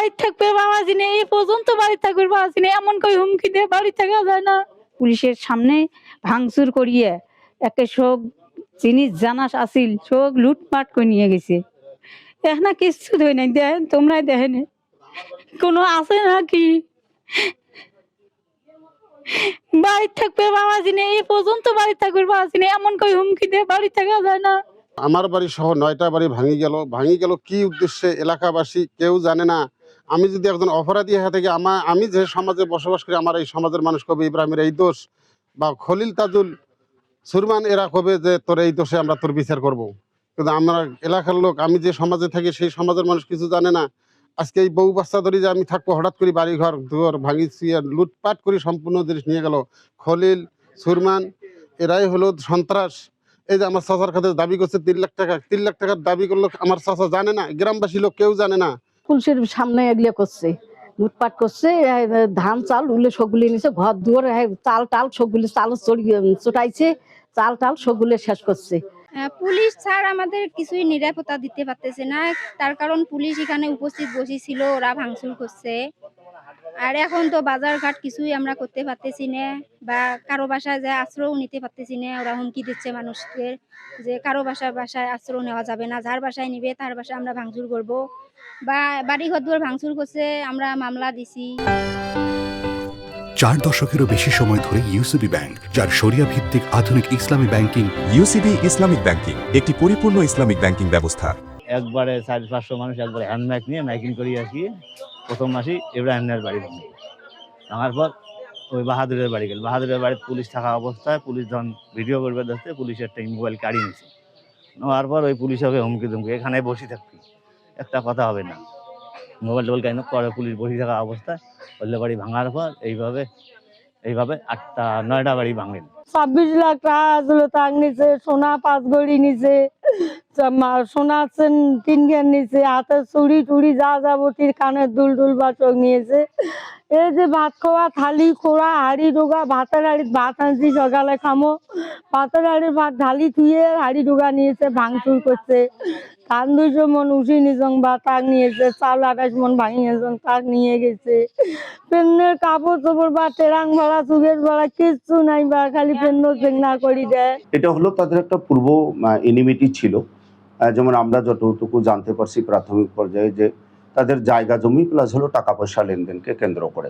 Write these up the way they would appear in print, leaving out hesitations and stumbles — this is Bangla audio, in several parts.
বাড়ি থাকবে বাবাজি নেই, এই পর্যন্ত বাড়ি থাকবে বাবাজি নেই, এমন করে হুমকি দিয়ে বাড়ি থাকা যায় না। পুলিশের সামনে ভাঙচুর করিয়ে একে সব জিনিস জানা আসিল সব লুটপাট করে নিয়ে গেছে। এখন কিচ্ছু ধরে নাই, দেখেন তোমরাই দেখেন কোনো আছে নাকি। বাড়ি থাকবে বাবাজি নেই, এই পর্যন্ত বাড়ি থাকবে বাবাজি নেই, এমন করে হুমকি দিয়ে বাড়ি থাকা যায় না। আমার বাড়ি সহ 9টা বাড়ি ভাঙি গেল কি উদ্দেশ্যে এলাকাবাসী কেউ জানে না। আমি যদি একজন অপরাধী হয়ে থাকি, আমি যে সমাজে বসবাস করি, আমার এই সমাজের মানুষ কবে ইব্রাহিমের এই দোষ, বা খলিল তাজুল সুরমান এরা কবে যে তোর এই দোষে আমরা তোর বিচার করব। কিন্তু আমার এলাকার লোক, আমি যে সমাজে থাকি সেই সমাজের মানুষ কিছু জানে না। আজকে এই বউ বাচ্চা ধরে যে আমি থাকবো, হঠাৎ করে বাড়ি ঘর দুয়ার ভাঙি লুটপাট করে সম্পূর্ণ জিনিস নিয়ে গেল। খলিল সুরমান এরাই হলো সন্ত্রাস। এই যে আমার চাচার কাছে দাবি করছে 3 লাখ টাকা, 3 লাখ টাকার দাবি করলো, আমার চাচা জানে না, গ্রামবাসী লোক কেউ জানে না। পুলিশের সামনে এগুলো করছে, লুটপাট করছে, ধান চাল উলে সবগুলি নিছে, ঘর দুয়ার চাল টাল সবগুলি চাল চটাইছে, চাল টাল সবগুলি শেষ করছে। পুলিশ স্যার আমাদের কিছুই নিরাপত্তা দিতে পারতেছে না, তার কারণ পুলিশ এখানে উপস্থিত বসেছিল, ওরা ভাঙচুর করছে। আর এখন তো বাজার ঘাট কিছুই আমরা করতে পারতেছি না, বা কারো বাসায় যায় আশ্রয় নিতে পারতেছি না। ওরা হুমকি দিচ্ছে মানুষদের যে কারো বাসায় আশ্রয় নেওয়া যাবে না, যার বাসায় নিবে তার বাসায় আমরা ভাঙচুর করব, বা বাড়ি ঘর দুয়ার ভাঙচুর করছে, আমরা মামলা দিছি। 4 দশকেরও বেশি সময় ধরে ইউসিবি ব্যাংক, যার শরিয়া ভিত্তিক আধুনিক ইসলামী ব্যাংকিং। ইউসিবি ইসলামিক ব্যাংকিং একটি পরিপূর্ণ ইসলামিক ব্যাংকিং ব্যবস্থা। একবারে 400-500 মানুষ একবারে হ্যান্ড মাইক নিয়ে মাইকিং করি আসি। প্রথম মাসি ইব্রাহিমের বাড়ি ভাঙি, ভাঙার পর ওই বাহাদুরের বাড়ি গেল। বাহাদুরের বাড়িতে পুলিশ থাকা অবস্থায় পুলিশ যখন ভিডিও করবে দেখতে, পুলিশের একটা মোবাইল কাড়ি নিছে। নেওয়ার পর ওই পুলিশ হবে হুমকি ধুমকি, এখানে বসে থাকবি, একটা কথা হবে না, মোবাইল টোবাইল কেন পরে পুলিশ বসে থাকা অবস্থায় বললে বাড়ি ভাঙার পর এইভাবে 8টা-9টা বাড়ি ভাঙলেন। 26 লাখ টাকা আসলো, তার নিচে সোনা 5 গড়ি নিচে, সোনা 3 গ্রাম নিচে, হাতের চুড়ি টুড়ি যা যাবতীয়, কানের দুল বাচক নিয়েছে। এই যে ভাত খাওয়া থালি খোড়া হাড়ি ডোগা, ভাতের হাড়ির ভাত আনছি সকালে খামো, ভাতের হাড়ির ভাত ঢালি থুয়ে হাড়ি ডোগা নিয়েছে, ভাঙচুর করছে। ধান 200 মন উঠি নিজং বা তাক নিয়েছে, চাল 28 মন ভাঙিয়েছেন, তাক নিয়ে গেছে। পেন্নের কাপড় চোপড় বা টেরাং ভাড়া চুগের ভাড়া কিচ্ছু নাই, বা খালি পেন্ন চেংনা করি দেয়। এটা হলো তাদের একটা পূর্ব এনিমিটি ছিল। যেমন আমরা যতটুকু জানতে পারছি প্রাথমিক পর্যায়ে, যে তাদের জায়গা জমি প্লাস হলো টাকা পয়সা লেনদেনকে কেন্দ্র করে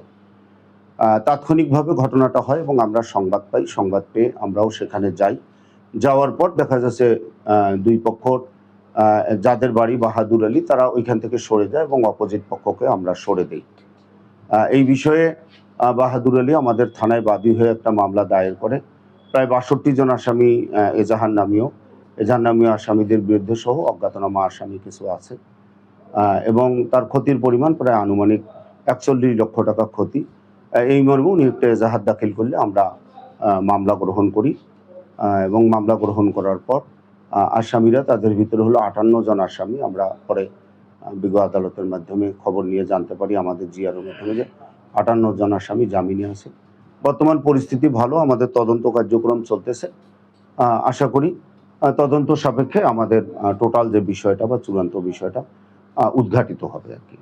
তাৎক্ষণিকভাবে ঘটনাটা হয় এবং আমরা সংবাদ পাই। সংবাদ পেয়ে আমরাও সেখানে যাই। যাওয়ার পর দেখা যাচ্ছে দুই পক্ষর যাদের বাড়ি বাহাদুর আলী, তারা ওইখান থেকে সরে যায় এবং অপোজিট পক্ষকে আমরা সরে দিই। এই বিষয়ে বাহাদুর আলী আমাদের থানায় বাদী হয়ে একটা মামলা দায়ের করে। প্রায় 62 জন আসামি, এজাহার নামীয় আসামিদের বিরুদ্ধে সহ অজ্ঞাতনামা আসামি কিছু আছে, এবং তার ক্ষতির পরিমাণ প্রায় আনুমানিক 41 লক্ষ টাকা ক্ষতি। এই মর্মে উনি একটা এজাহার দাখিল করলে আমরা মামলা গ্রহণ করি, এবং মামলা গ্রহণ করার পর আসামিরা, তাদের ভিতরে হলো 58 জন আসামি। আমরা পরে বিজ্ঞ আদালতের মাধ্যমে খবর নিয়ে জানতে পারি, আমাদের জিআরের মাধ্যমে, যে 58 জন আসামি জামিনে আছে। বর্তমান পরিস্থিতি ভালো, আমাদের তদন্ত কার্যক্রম চলতেছে। আশা করি তদন্ত সাপেক্ষে আমাদের টোটাল যে বিষয়টা বা চূড়ান্ত বিষয়টা উদ্ঘাটিত হবে আর কি।